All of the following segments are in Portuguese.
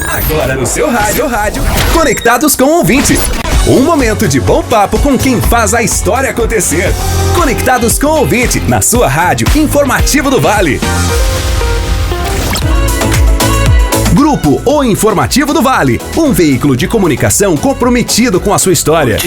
Agora no seu rádio, conectados com o ouvinte. Um momento de bom papo com quem faz a história acontecer. Conectados com o ouvinte, na sua rádio Informativo do Vale. Grupo O Informativo do Vale, um veículo de comunicação comprometido com a sua história.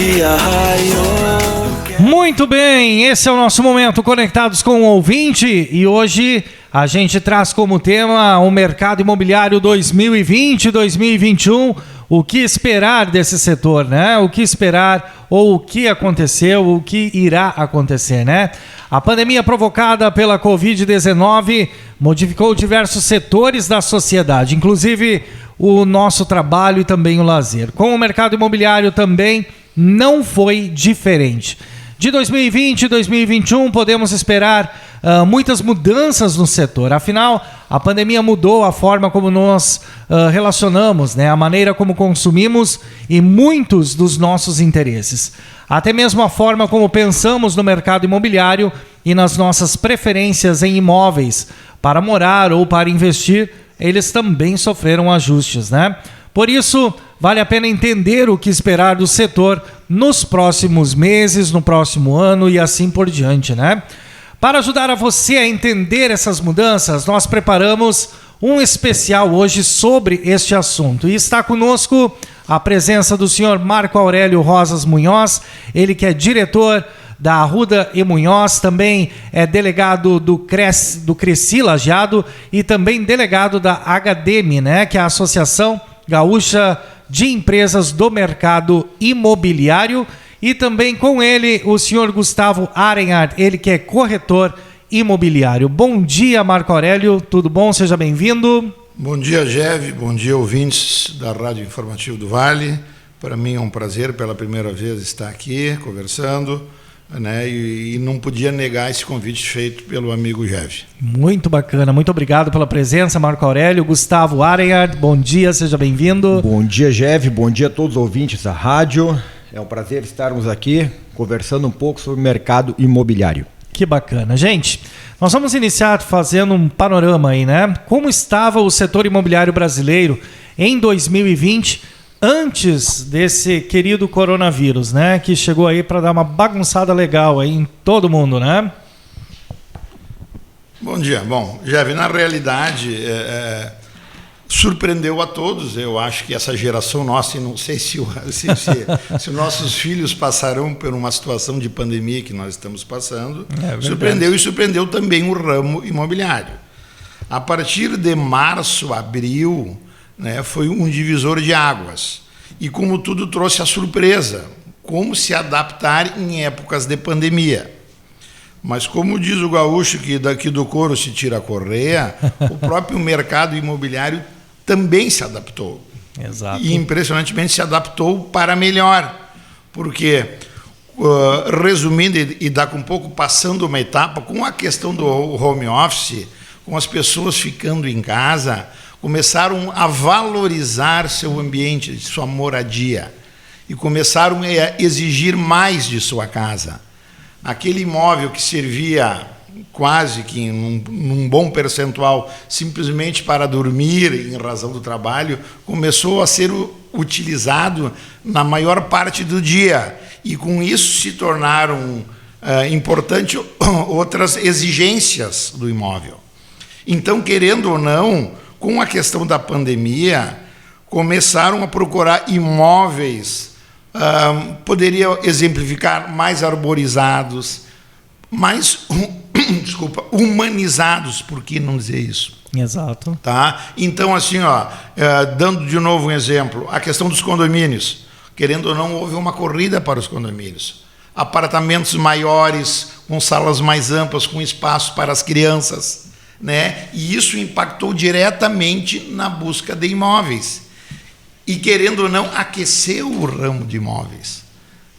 Muito bem, esse é o nosso momento Conectados com o Ouvinte e hoje a gente traz como tema o mercado imobiliário 2020-2021. O que esperar desse setor, né? O que esperar ou o que aconteceu, o que irá acontecer, né? A pandemia provocada pela Covid-19 modificou diversos setores da sociedade, inclusive o nosso trabalho e também o lazer. Com o mercado imobiliário também não foi diferente. De 2020 e 2021 podemos esperar muitas mudanças no setor. Afinal, a pandemia mudou a forma como nós relacionamos, né? A maneira como consumimos e muitos dos nossos interesses. Até mesmo a forma como pensamos no mercado imobiliário e nas nossas preferências em imóveis para morar ou para investir, eles também sofreram ajustes, né? Por isso, vale a pena entender o que esperar do setor nos próximos meses, no próximo ano e assim por diante, né? Para ajudar a você a entender essas mudanças, nós preparamos um especial hoje sobre este assunto. E está conosco a presença do senhor Marco Aurélio Rosas Munhoz, ele que é diretor da Arruda e Munhoz, também é delegado do Cresci Lajeado e também delegado da HDM, né, que é a Associação Gaúcha de Empresas do Mercado Imobiliário, e também com ele o senhor Gustavo Arenhard, ele que é corretor imobiliário. Bom dia, Marco Aurélio, tudo bom? Seja bem-vindo. Bom dia, Jev, bom dia, ouvintes da Rádio Informativo do Vale. Para mim é um prazer pela primeira vez estar aqui conversando, né? E não podia negar esse convite feito pelo amigo Jev. Muito bacana, muito obrigado pela presença, Marco Aurélio. Gustavo Arenhard, bom dia, seja bem-vindo. Bom dia, Jev, bom dia a todos os ouvintes da rádio. É um prazer estarmos aqui conversando um pouco sobre o mercado imobiliário. Que bacana. Gente, nós vamos iniciar fazendo um panorama aí, né? Como estava o setor imobiliário brasileiro em 2020, antes desse querido coronavírus, né? Que chegou aí para dar uma bagunçada legal aí em todo mundo, né? Bom dia. Bom, Jev, na realidade, surpreendeu a todos. Eu acho que essa geração nossa, e não sei se os nossos filhos passarão por uma situação de pandemia que nós estamos passando, surpreendeu e surpreendeu também o ramo imobiliário. A partir de março, abril, né, foi um divisor de águas. E como tudo trouxe a surpresa, como se adaptar em épocas de pandemia. Mas como diz o gaúcho que daqui do couro se tira a correia, o próprio mercado imobiliário também se adaptou. Exato. E impressionantemente se adaptou para melhor. Porque, resumindo e daqui um pouco passando uma etapa, com a questão do home office, com as pessoas ficando em casa, começaram a valorizar seu ambiente, sua moradia. E começaram a exigir mais de sua casa. Aquele imóvel que servia quase que num bom percentual simplesmente para dormir em razão do trabalho, começou a ser utilizado na maior parte do dia. E com isso se tornaram importantes outras exigências do imóvel. Então, querendo ou não, com a questão da pandemia, começaram a procurar imóveis, poderia exemplificar, mais arborizados, mais humanizados, por que não dizer isso? Exato. Tá? Então, assim, dando de novo um exemplo, a questão dos condomínios. Querendo ou não, houve uma corrida para os condomínios. Apartamentos maiores, com salas mais amplas, com espaço para as crianças, né? E isso impactou diretamente na busca de imóveis. E, querendo ou não, aqueceu o ramo de imóveis.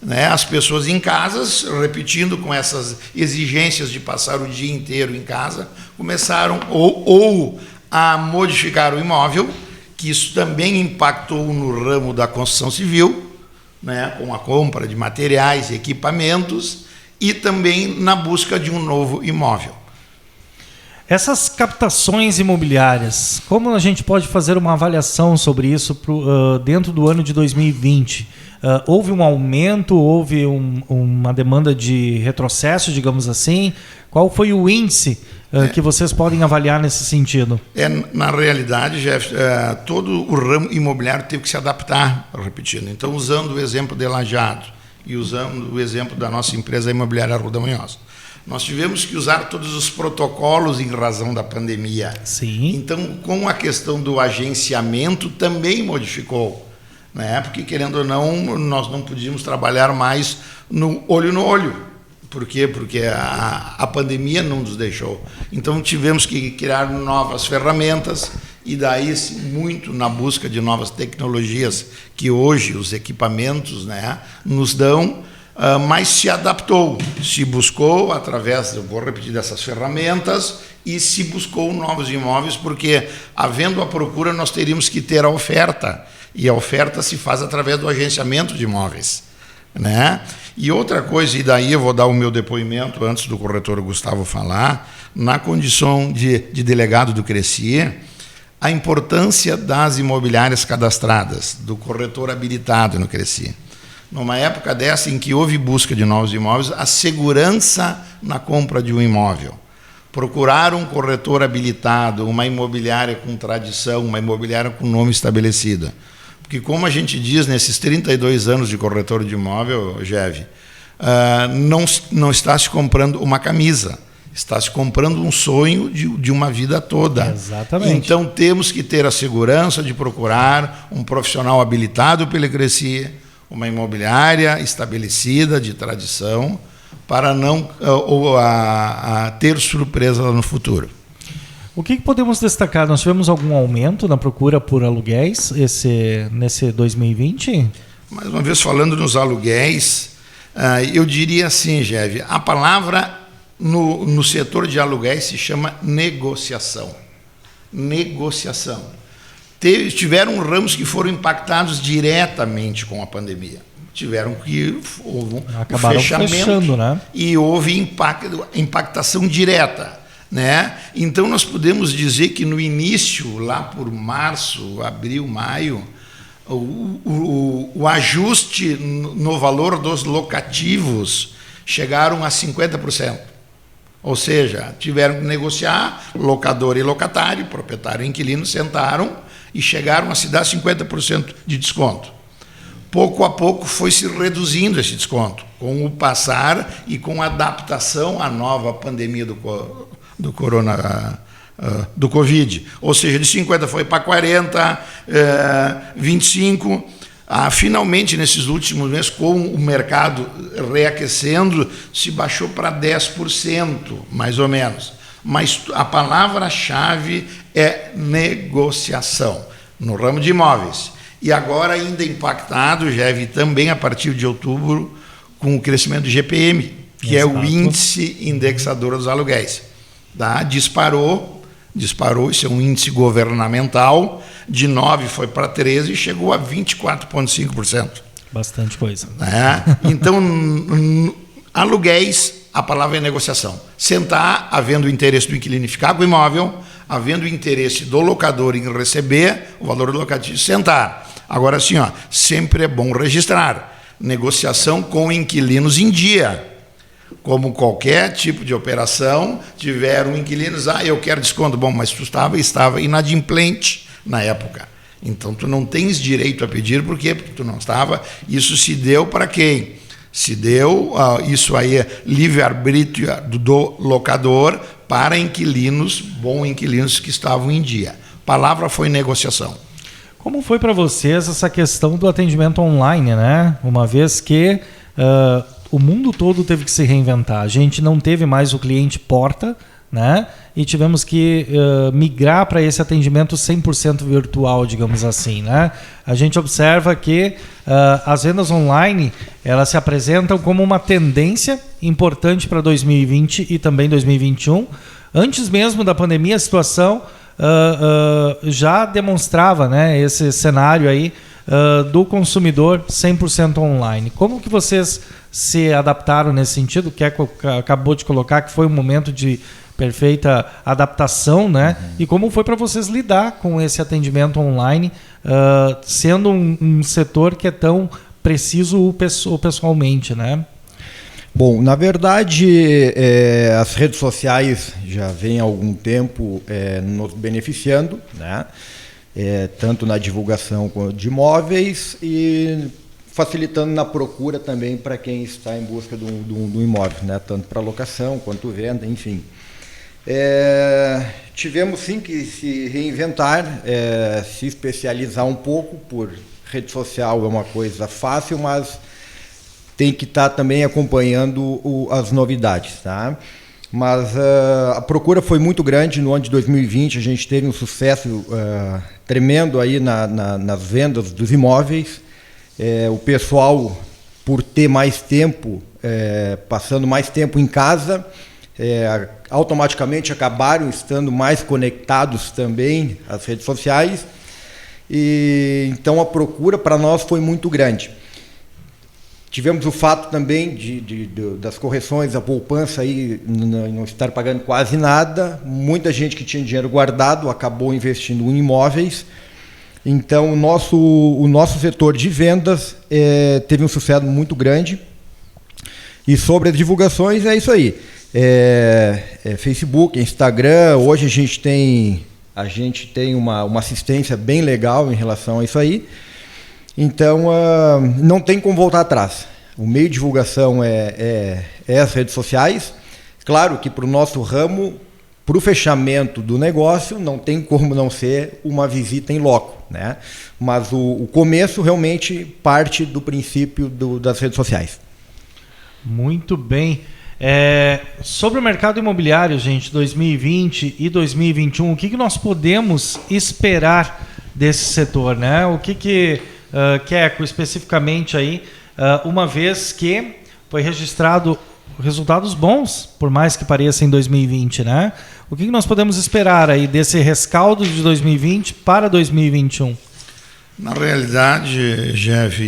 Né? As pessoas em casas, repetindo com essas exigências de passar o dia inteiro em casa, começaram ou a modificar o imóvel, que isso também impactou no ramo da construção civil, né? Com a compra de materiais e equipamentos, e também na busca de um novo imóvel. Essas captações imobiliárias, como a gente pode fazer uma avaliação sobre isso dentro do ano de 2020? Houve um aumento, houve uma demanda de retrocesso, digamos assim? Qual foi o índice que vocês podem avaliar nesse sentido? Na realidade, Jeff, todo o ramo imobiliário teve que se adaptar, repetindo. Então, usando o exemplo de Lajeado e usando o exemplo da nossa empresa imobiliária Arruda Munhoz, nós tivemos que usar todos os protocolos em razão da pandemia. Sim. Então, com a questão do agenciamento, também modificou. Né? Porque, querendo ou não, nós não podíamos trabalhar mais no olho. Por quê? Porque a pandemia não nos deixou. Então, tivemos que criar novas ferramentas e daí muito na busca de novas tecnologias que hoje os equipamentos, né, nos dão, mas se adaptou, se buscou através, eu vou repetir, dessas ferramentas e se buscou novos imóveis, porque havendo a procura nós teríamos que ter a oferta, e a oferta se faz através do agenciamento de imóveis, né? E outra coisa, e daí eu vou dar o meu depoimento antes do corretor Gustavo falar, na condição de delegado do Cresci, a importância das imobiliárias cadastradas, do corretor habilitado no Cresci. Numa época dessa em que houve busca de novos imóveis, a segurança na compra de um imóvel. Procurar um corretor habilitado, uma imobiliária com tradição, uma imobiliária com nome estabelecido. Porque, como a gente diz, nesses 32 anos de corretor de imóvel, Jev, não está se comprando uma camisa, está se comprando um sonho de uma vida toda. Exatamente. Então, temos que ter a segurança de procurar um profissional habilitado pelo Cresci, uma imobiliária estabelecida, de tradição, para não ter surpresa lá no futuro. O que podemos destacar? Nós tivemos algum aumento na procura por aluguéis nesse 2020? Mais uma vez, falando nos aluguéis, eu diria assim, Jev, a palavra no setor de aluguéis se chama negociação. Negociação. Tiveram ramos que foram impactados diretamente com a pandemia. Tiveram que houve acabaram fechando, né? E houve impactação direta, né? Então nós podemos dizer que no início, lá por março, abril, maio, o ajuste no valor dos locativos chegaram a 50%. Ou seja, tiveram que negociar, locador e locatário, proprietário e inquilino sentaram e chegaram a se dar 50% de desconto. Pouco a pouco foi se reduzindo esse desconto, com o passar e com a adaptação à nova pandemia do Covid. Ou seja, de 50 foi para 40, 25. Finalmente, nesses últimos meses, com o mercado reaquecendo, se baixou para 10%, mais ou menos. Mas a palavra-chave é negociação no ramo de imóveis. E agora ainda impactado, Jev, também a partir de outubro, com o crescimento do GPM, que Exato. É o índice indexador dos aluguéis. Tá? Disparou, isso é um índice governamental, de 9 foi para 13 e chegou a 24,5%. Bastante coisa. Então, aluguéis, a palavra é negociação. Sentar, havendo interesse do inquilino ficar com o imóvel, havendo interesse do locador em receber o valor do locativo, sentar. Agora sim, sempre é bom registrar. Negociação com inquilinos em dia. Como qualquer tipo de operação, tiveram inquilinos, eu quero desconto. Bom, mas tu estava inadimplente na época. Então, tu não tens direito a pedir, por quê? Porque tu não estava. Isso se deu para quem? Se deu, isso aí é livre-arbítrio do locador para inquilinos, bons inquilinos que estavam em dia. A palavra foi negociação. Como foi para vocês essa questão do atendimento online, né? Uma vez que o mundo todo teve que se reinventar. A gente não teve mais o cliente porta, né? E tivemos que migrar para esse atendimento 100% virtual, digamos assim, né? A gente observa que as vendas online, elas se apresentam como uma tendência importante para 2020 e também 2021. Antes mesmo da pandemia, a situação já demonstrava, né, esse cenário aí do consumidor 100% online. Como que vocês se adaptaram nesse sentido? Que acabou de colocar que foi um momento de perfeita adaptação, né? E como foi para vocês lidar com esse atendimento online, sendo um setor que é tão preciso pessoalmente, né? Bom, na verdade, as redes sociais já vêm há algum tempo nos beneficiando, né? Tanto na divulgação de imóveis e facilitando na procura também para quem está em busca do imóvel, né? Tanto para locação quanto venda, enfim. Tivemos sim que se reinventar, se especializar um pouco, por rede social é uma coisa fácil, mas tem que estar também acompanhando as novidades, tá? Mas a procura foi muito grande no ano de 2020, a gente teve um sucesso tremendo aí nas vendas dos imóveis. O pessoal, por ter mais tempo, passando mais tempo em casa, automaticamente acabaram estando mais conectados também às redes sociais, e então a procura para nós foi muito grande. Tivemos o fato também das correções, a poupança aí não estar pagando quase nada. Muita gente que tinha dinheiro guardado acabou investindo em imóveis. Então, o nosso setor de vendas teve um sucesso muito grande. E sobre as divulgações, é isso aí. Facebook, Instagram, hoje a gente tem uma assistência bem legal em relação a isso aí. Então, não tem como voltar atrás. O meio de divulgação é as redes sociais. Claro que para o nosso ramo, para o fechamento do negócio, não tem como não ser uma visita em loco, né? Mas o começo realmente parte do princípio das redes sociais. Muito bem. Sobre o mercado imobiliário, gente, 2020 e 2021, o que nós podemos esperar desse setor, né? O que Keco, especificamente aí, uma vez que foi registrado resultados bons, por mais que pareça em 2020, né? O que nós podemos esperar aí desse rescaldo de 2020 para 2021? Na realidade, Jeff,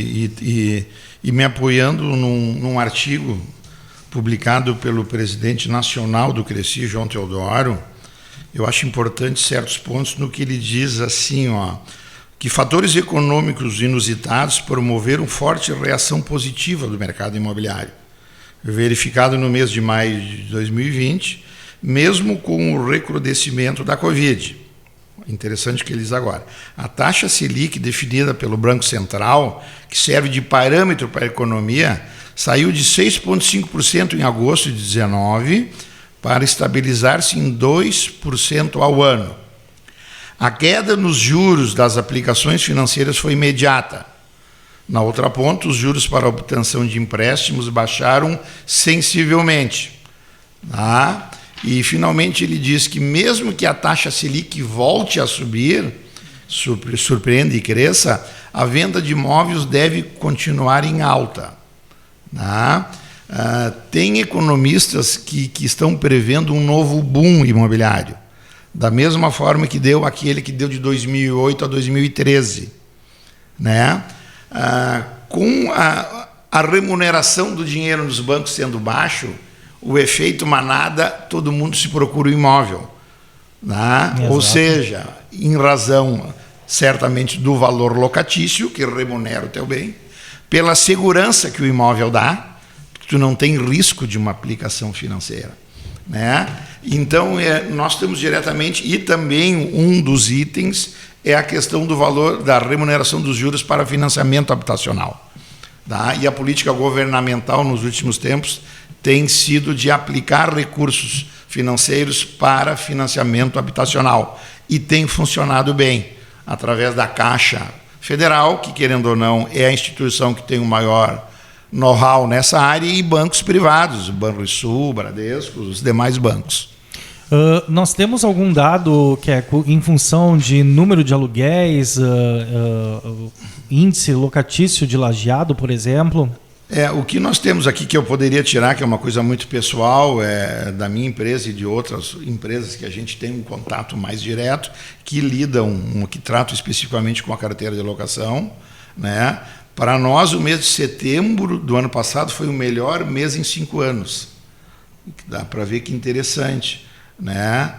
e me apoiando num artigo publicado pelo presidente nacional do Cresci, João Teodoro, eu acho importante certos pontos no que ele diz assim, que fatores econômicos inusitados promoveram forte reação positiva do mercado imobiliário, verificado no mês de maio de 2020, mesmo com o recrudescimento da Covid. Interessante que ele diz agora. A taxa Selic, definida pelo Banco Central, que serve de parâmetro para a economia, saiu de 6,5% em agosto de 2019 para estabilizar-se em 2% ao ano. A queda nos juros das aplicações financeiras foi imediata. Na outra ponta, os juros para a obtenção de empréstimos baixaram sensivelmente. E, finalmente, ele diz que mesmo que a taxa Selic volte a subir, surpreenda e cresça, a venda de imóveis deve continuar em alta. Tem economistas que estão prevendo um novo boom imobiliário, da mesma forma que deu aquele que deu de 2008 a 2013. Com a remuneração do dinheiro nos bancos sendo baixo, o efeito manada, todo mundo se procura um imóvel. Ou seja, em razão, certamente, do valor locatício, que remunera o teu bem, pela segurança que o imóvel dá, que tu não tem risco de uma aplicação financeira. Então, nós temos diretamente, e também um dos itens é a questão do valor da remuneração dos juros para financiamento habitacional. E a política governamental nos últimos tempos tem sido de aplicar recursos financeiros para financiamento habitacional, e tem funcionado bem, através da Caixa Federal, que, querendo ou não, é a instituição que tem o maior know-how nessa área, e bancos privados, Banrisul, Bradesco, os demais bancos. Nós temos algum dado, Keco, em função de número de aluguéis, índice locatício de lajeado, por exemplo? O que nós temos aqui, que eu poderia tirar, que é uma coisa muito pessoal, da minha empresa e de outras empresas que a gente tem um contato mais direto, que que tratam especificamente com a carteira de locação. Para nós, o mês de setembro do ano passado foi o melhor mês em 5 anos. Dá para ver que interessante. né?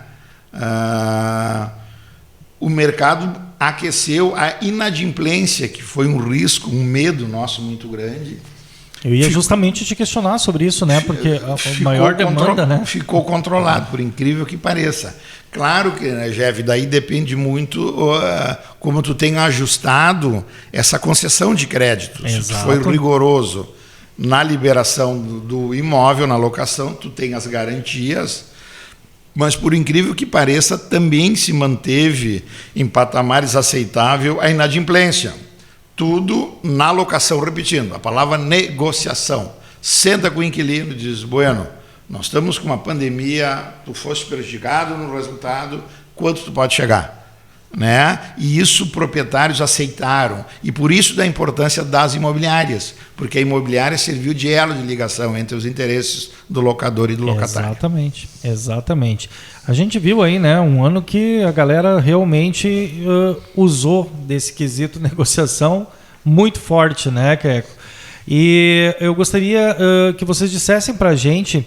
O mercado aqueceu, a inadimplência, que foi um risco, um medo nosso muito grande. Eu ia justamente te questionar sobre isso, né? Porque a maior demanda, né? Ficou controlado, por incrível que pareça. Claro que, né, Jeff, daí depende muito como tu tem ajustado essa concessão de créditos. Exato. Foi rigoroso na liberação do imóvel, na locação, tu tem as garantias, mas por incrível que pareça, também se manteve em patamares aceitáveis a inadimplência. Tudo na locação, repetindo, a palavra negociação. Senta com o inquilino e diz, bueno, nós estamos com uma pandemia, tu foste prejudicado no resultado, quanto tu pode chegar? Né? E isso proprietários aceitaram. E por isso da importância das imobiliárias, porque a imobiliária serviu de elo de ligação entre os interesses do locador e do locatário. Exatamente. A gente viu aí, né, um ano que a galera realmente usou desse quesito negociação muito forte, né, Queco? E eu gostaria que vocês dissessem para a gente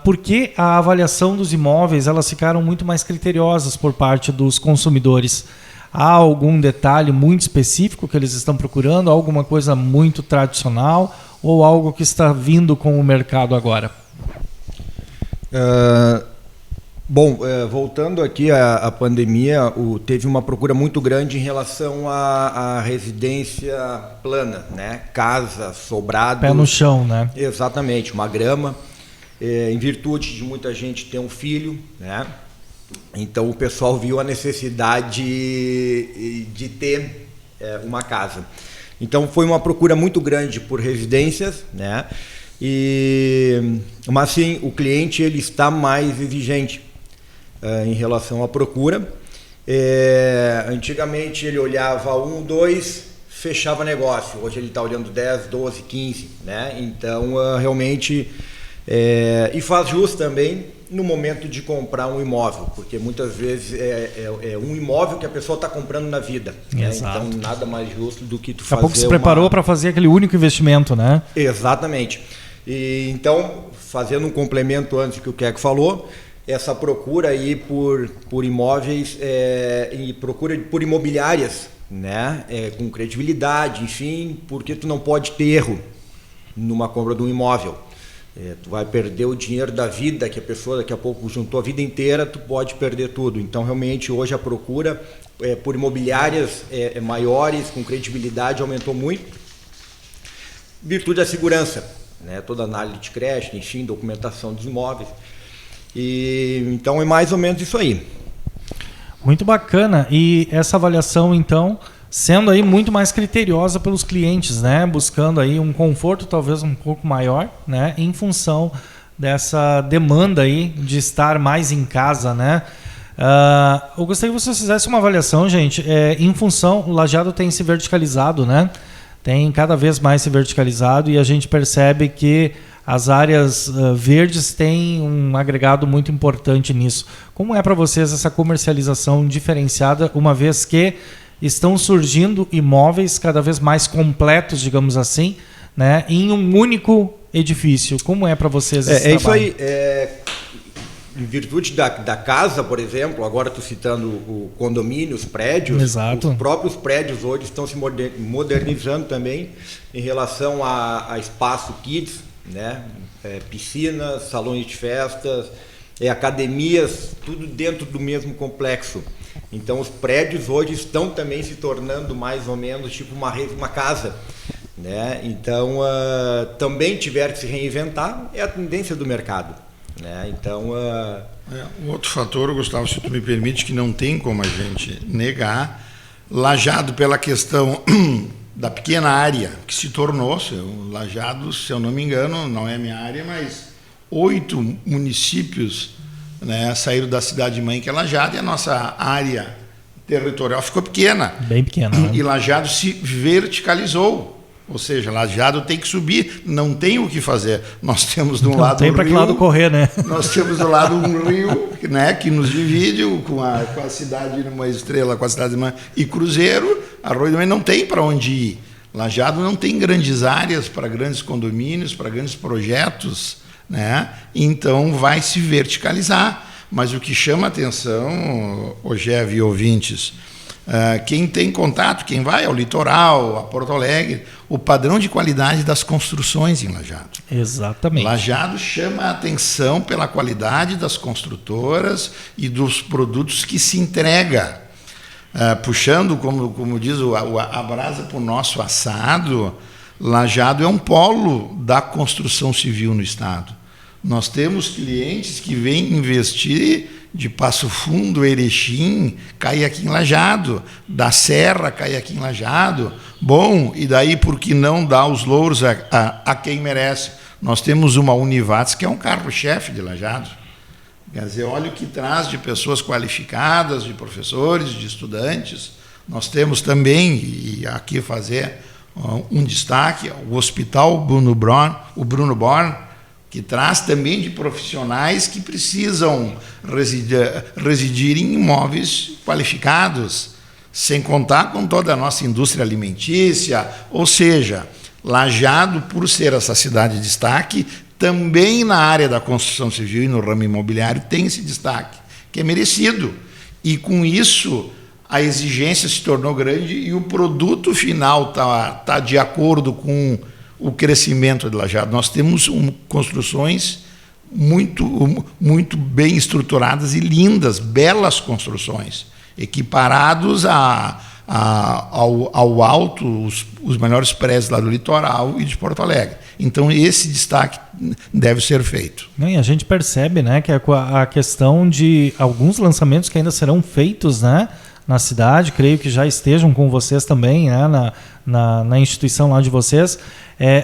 por que a avaliação dos imóveis elas ficaram muito mais criteriosas por parte dos consumidores. Há algum detalhe muito específico que eles estão procurando? Alguma coisa muito tradicional? Ou algo que está vindo com o mercado agora? Voltando aqui à pandemia, teve uma procura muito grande em relação à residência plana, né? Casa, sobrado. Pé no chão, né? Exatamente, uma grama. Em virtude de muita gente ter um filho, né? Então o pessoal viu a necessidade de ter uma casa. Então foi uma procura muito grande por residências, né? Mas sim, o cliente ele está mais exigente em relação à procura. Antigamente ele olhava 1, 2, fechava negócio. Hoje ele está olhando 10, 12, 15, né? Então realmente e faz jus também no momento de comprar um imóvel, porque muitas vezes é um imóvel que a pessoa está comprando na vida, né? Então nada mais justo do que tu fazer. Daqui a pouco se preparou para fazer aquele único investimento, né? Exatamente. E então, fazendo um complemento antes que o Queco falou, essa procura aí por imóveis e procura por imobiliárias, né? Com credibilidade, enfim, porque tu não pode ter erro numa compra de um imóvel. Tu vai perder o dinheiro da vida que a pessoa daqui a pouco juntou a vida inteira, tu pode perder tudo. Então realmente hoje a procura por imobiliárias maiores, com credibilidade, aumentou muito. Virtude da segurança, né? Toda análise de crédito, enfim, documentação dos imóveis. Então é mais ou menos isso aí. Muito bacana. E essa avaliação então sendo aí muito mais criteriosa pelos clientes, né? Buscando aí um conforto talvez um pouco maior, né? Em função dessa demanda aí de estar mais em casa, né? Eu gostaria que vocês fizessem uma avaliação, gente, em função, o Lajeado tem se verticalizado, né? Tem cada vez mais se verticalizado e a gente percebe que as áreas verdes têm um agregado muito importante nisso. Como é para vocês essa comercialização diferenciada, uma vez que estão surgindo imóveis cada vez mais completos, digamos assim, né, em um único edifício? Como é para vocês esse trabalho? Isso aí. Em virtude da casa, por exemplo, agora estou citando o condomínio, os prédios. Exato. Os próprios prédios hoje estão se modernizando também em relação a espaço kids, né? Piscinas, salões de festas, academias, tudo dentro do mesmo complexo. Então os prédios hoje estão também se tornando mais ou menos tipo uma casa, né? Então também tiver que se reinventar, é a tendência do mercado, né? Então um outro fator, Gustavo, se tu me permite, que não tem como a gente negar, Lajeado pela questão da pequena área que se tornou, Lajeado, se eu não me engano, não é a minha área, mas 8 municípios, né, saíram da cidade-mãe, que é Lajeado, e a nossa área territorial ficou pequena. Bem pequena. Né? E Lajeado se verticalizou. Ou seja, Lajeado tem que subir, não tem o que fazer. Nós temos de um lado tem para que lado correr, né? Nós temos do lado um rio, né, que nos divide com a cidade de uma estrela, com a cidade de uma, e Cruzeiro, Arroio do Meio não tem para onde ir. Lajeado não tem grandes áreas para grandes condomínios, para grandes projetos, né? Então vai se verticalizar. Mas o que chama a atenção, Ogévio e ouvintes, quem tem contato, quem vai ao litoral, a Porto Alegre, o padrão de qualidade das construções em Lajeado. Exatamente. Lajeado chama a atenção pela qualidade das construtoras e dos produtos que se entrega. Puxando, como diz a brasa para o nosso assado, Lajeado é um polo da construção civil no estado. Nós temos clientes que vêm investir de Passo Fundo, Erechim, cai aqui em Lajeado, da Serra cai aqui em Lajeado. Bom, e daí por que não dar os louros a quem merece? Nós temos uma Univates que é um carro-chefe de Lajeado. Quer dizer, olha o que traz de pessoas qualificadas, de professores, de estudantes. Nós temos também, e aqui fazer um destaque, o Hospital Bruno Born, que traz também de profissionais que precisam residir em imóveis qualificados, sem contar com toda a nossa indústria alimentícia. Ou seja, Lajeado, por ser essa cidade de destaque, também na área da construção civil e no ramo imobiliário tem esse destaque, que é merecido. E com isso a exigência se tornou grande e o produto final tá de acordo com o crescimento de Lajeado. Nós temos construções muito bem estruturadas e lindas, belas construções, equiparados ao alto, os melhores prédios lá do litoral e de Porto Alegre. Então, esse destaque deve ser feito. E a gente percebe, né, que a questão de alguns lançamentos que ainda serão feitos, né, na cidade, creio que já estejam com vocês também, né, na instituição lá de vocês,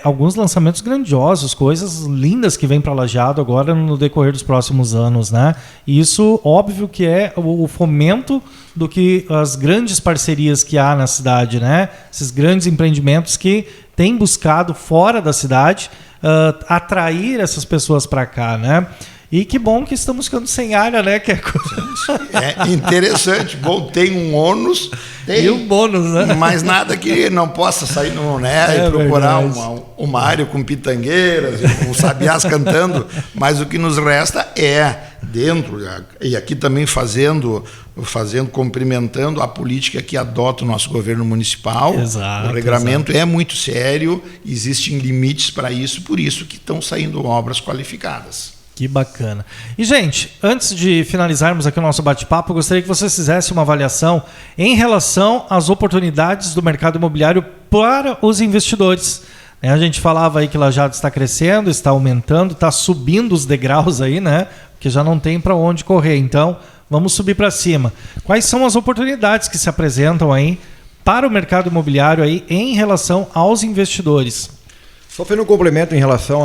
alguns lançamentos grandiosos, coisas lindas que vêm para Lajeado agora no decorrer dos próximos anos, né? E isso, óbvio que é o fomento do que as grandes parcerias que há na cidade, né? Esses grandes empreendimentos que têm buscado fora da cidade atrair essas pessoas para cá, né? E que bom que estamos ficando sem área, né? É interessante. Bom, tem um ônus. E um bônus, né? Mas nada que não possa sair e procurar uma área com pitangueiras, com sabiás cantando. Mas o que nos resta é dentro, e aqui também cumprimentando a política que adota o nosso governo municipal. Exato, o regramento é muito sério, existem limites para isso, por isso que estão saindo obras qualificadas. Que bacana. E, gente, antes de finalizarmos aqui o nosso bate-papo, eu gostaria que vocês fizessem uma avaliação em relação às oportunidades do mercado imobiliário para os investidores. A gente falava aí que Lajeado está crescendo, está aumentando, está subindo os degraus aí, né? Porque já não tem para onde correr. Então, vamos subir para cima. Quais são as oportunidades que se apresentam aí para o mercado imobiliário aí em relação aos investidores? Só fazendo um complemento em relação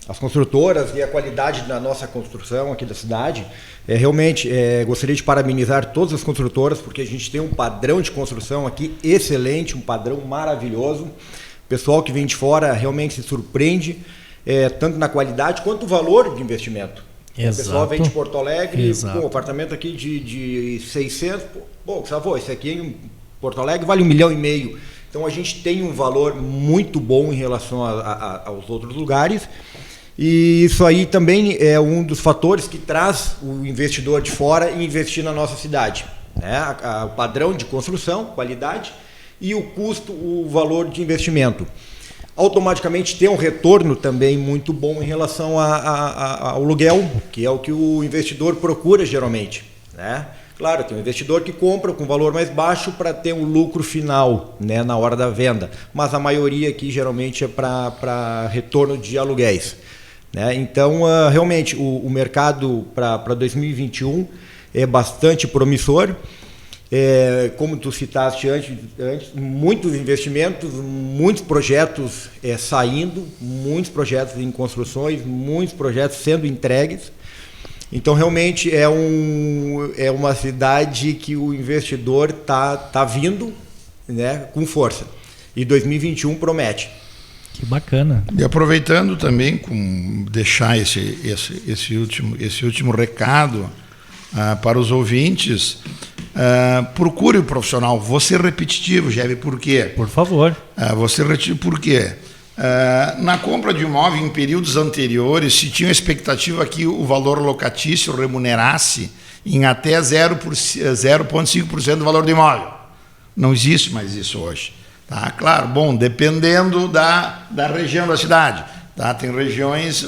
as construtoras e a qualidade da nossa construção aqui da cidade, realmente gostaria de parabenizar todas as construtoras, porque a gente tem um padrão de construção aqui excelente, um padrão maravilhoso. O pessoal que vem de fora realmente se surpreende, tanto na qualidade quanto no valor de investimento. Exato. O pessoal vem de Porto Alegre, um apartamento aqui de 600, esse aqui em Porto Alegre vale 1,5 milhão. Então a gente tem um valor muito bom em relação aos outros lugares. E isso aí também é um dos fatores que traz o investidor de fora e investir na nossa cidade, né? O padrão de construção, qualidade e o custo, o valor de investimento. Automaticamente tem um retorno também muito bom em relação ao aluguel, que é o que o investidor procura geralmente, né? Claro, tem um investidor que compra com valor mais baixo para ter um lucro final, né, na hora da venda, mas a maioria aqui geralmente é para retorno de aluguéis. Né? Então, realmente, o mercado para 2021 é bastante promissor. Como tu citaste antes, muitos investimentos, muitos projetos saindo, muitos projetos em construções, muitos projetos sendo entregues. Então, realmente, é uma cidade que o investidor tá vindo, né, com força. E 2021 promete. Que bacana. E aproveitando também, deixar esse último recado para os ouvintes, procure o profissional. Vou ser repetitivo, Jeve, por quê? Por favor. Vou ser repetitivo, por quê? Na compra de imóvel em períodos anteriores, se tinha a expectativa que o valor locatício remunerasse em até 0,5% do valor do imóvel. Não existe mais isso hoje. Tá? Claro, bom, dependendo da região da cidade. Tá? Tem regiões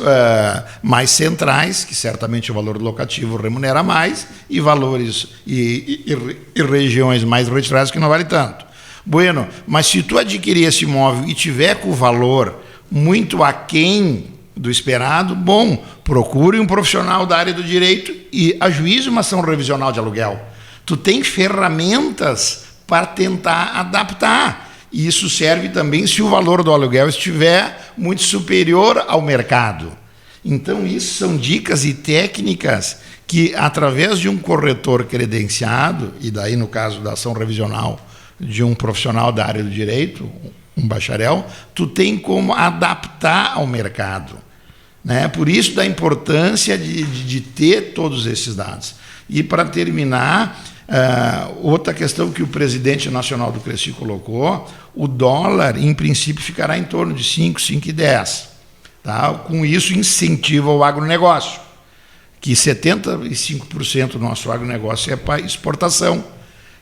mais centrais, que certamente o valor locativo remunera mais, e valores e regiões mais retiradas que não vale tanto. Bueno, mas se tu adquirir esse imóvel e tiver com o valor muito aquém do esperado, bom, procure um profissional da área do direito e ajuize uma ação revisional de aluguel. Tu tem ferramentas para tentar adaptar. E isso serve também se o valor do aluguel estiver muito superior ao mercado. Então, isso são dicas e técnicas que, através de um corretor credenciado, e daí no caso da ação revisional de um profissional da área do direito, um bacharel, tu tem como adaptar ao mercado. Né? Por isso da importância de ter todos esses dados. E para terminar, outra questão que o presidente nacional do Cresci colocou, o dólar, em princípio, ficará em torno de 5,10. Tá? Com isso, incentiva o agronegócio, que 75% do nosso agronegócio é para exportação.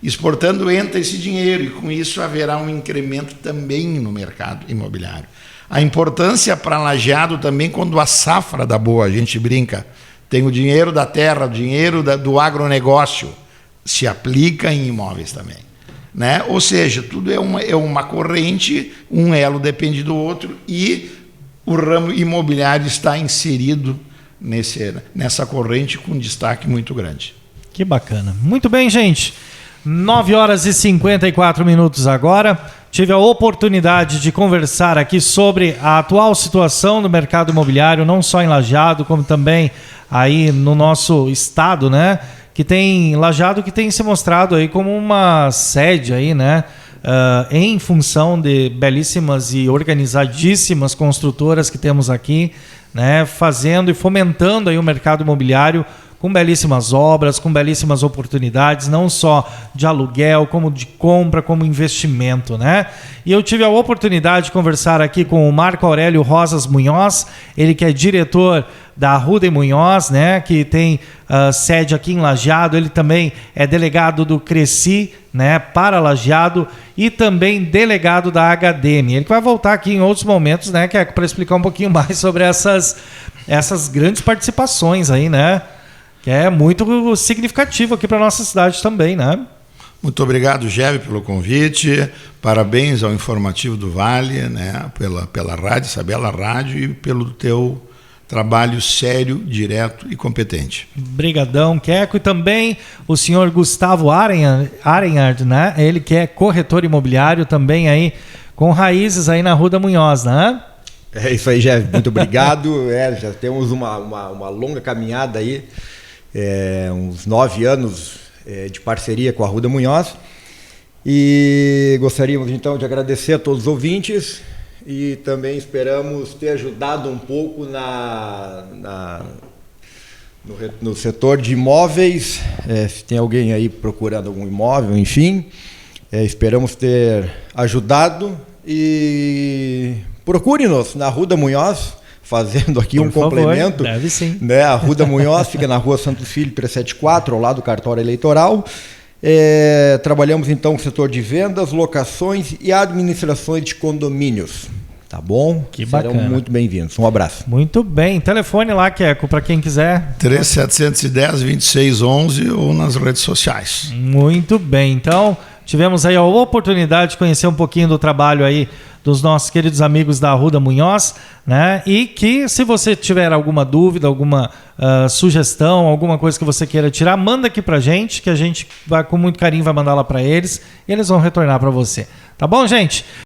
Exportando entra esse dinheiro e, com isso, haverá um incremento também no mercado imobiliário. A importância para Lajeado também, quando a safra dá boa, a gente brinca, tem o dinheiro da terra, o dinheiro do agronegócio, se aplica em imóveis também. Né? Ou seja, tudo é uma corrente, um elo depende do outro e o ramo imobiliário está inserido nessa corrente com destaque muito grande. Que bacana. Muito bem, gente. 9h54 agora. Tive a oportunidade de conversar aqui sobre a atual situação do mercado imobiliário, não só em Lajeado, como também aí no nosso estado, né? Que tem Lajeado, que tem se mostrado aí como uma sede aí, né? Em função de belíssimas e organizadíssimas construtoras que temos aqui, né? Fazendo e fomentando aí o mercado imobiliário com belíssimas obras, com belíssimas oportunidades, não só de aluguel, como de compra, como investimento, né? E eu tive a oportunidade de conversar aqui com o Marco Aurélio Rosas Munhoz, ele que é diretor da Arruda e Munhoz, né? Que tem sede aqui em Lajeado, ele também é delegado do Cresci, né? Para Lajeado e também delegado da HDM. Ele que vai voltar aqui em outros momentos, né? Que é para explicar um pouquinho mais sobre essas grandes participações aí, né? Que é muito significativo aqui para a nossa cidade também, né? Muito obrigado, Geve, pelo convite. Parabéns ao Informativo do Vale, né? Pela rádio, Isabela Rádio, e pelo teu trabalho sério, direto e competente. Obrigadão, Queco. E também o senhor Gustavo Arenhard, né? Ele que é corretor imobiliário também aí, com raízes aí na Arruda Munhoz, né? É isso aí, Geve. Muito obrigado. Já temos uma longa caminhada aí. Uns 9 anos de parceria com a Arruda Munhoz, e gostaríamos então de agradecer a todos os ouvintes e também esperamos ter ajudado um pouco no setor de imóveis. Se tem alguém aí procurando algum imóvel, enfim, esperamos ter ajudado, e procure-nos na Arruda Munhoz, fazendo aqui um complemento. Deve sim. Né? A Arruda Munhoz fica na Rua Santos Filho 374, ao lado do cartório eleitoral. Trabalhamos então no setor de vendas, locações e administrações de condomínios. Tá bom? Que Serão bacana. muito bem-vindos. Um abraço. Muito bem. Telefone lá, Queco, para quem quiser. 3710-2611 ou nas redes sociais. Muito bem. Então, tivemos aí a oportunidade de conhecer um pouquinho do trabalho aí dos nossos queridos amigos da Arruda Munhoz, né? E que, se você tiver alguma dúvida, alguma sugestão, alguma coisa que você queira tirar, manda aqui pra gente, que a gente vai com muito carinho vai mandar lá para eles e eles vão retornar para você. Tá bom, gente?